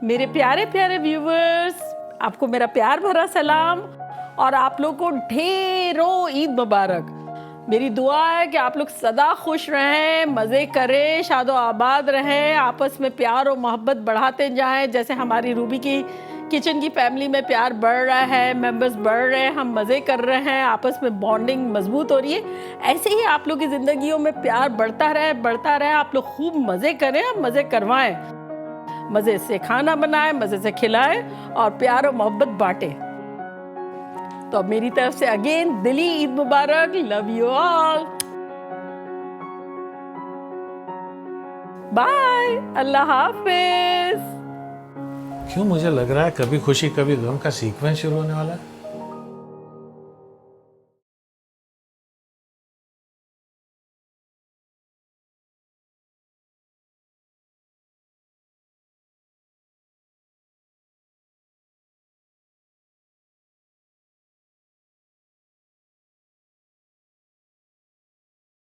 मेरे प्यारे प्यारे व्यूवर्स, आपको मेरा प्यार भरा सलाम और आप लोग को ढेरों ईद मुबारक। मेरी दुआ है कि आप लोग सदा खुश रहें, मज़े करें, शादो आबाद रहें, आपस में प्यार और मोहब्बत बढ़ाते जाएं। जैसे हमारी रूबी की किचन की फैमिली में प्यार बढ़ रहा है, मेंबर्स बढ़ रहे हैं, हम मज़े कर रहे हैं, आपस में बॉन्डिंग मजबूत हो रही है। ऐसे ही आप लोग की ज़िंदगियों में प्यार बढ़ता रहे। आप लोग खूब मज़े करें और मज़े करवाएं, मज़े से खाना बनाएं, मज़े से खिलाएं और प्यार और मोहब्बत बांटें। तो अब मेरी तरफ से अगेन दिली ईद मुबारक। Love you all. बाय, अल्लाह हाफिज। क्यों मुझे लग रहा है कभी खुशी कभी गम का सीक्वेंस शुरू होने वाला है।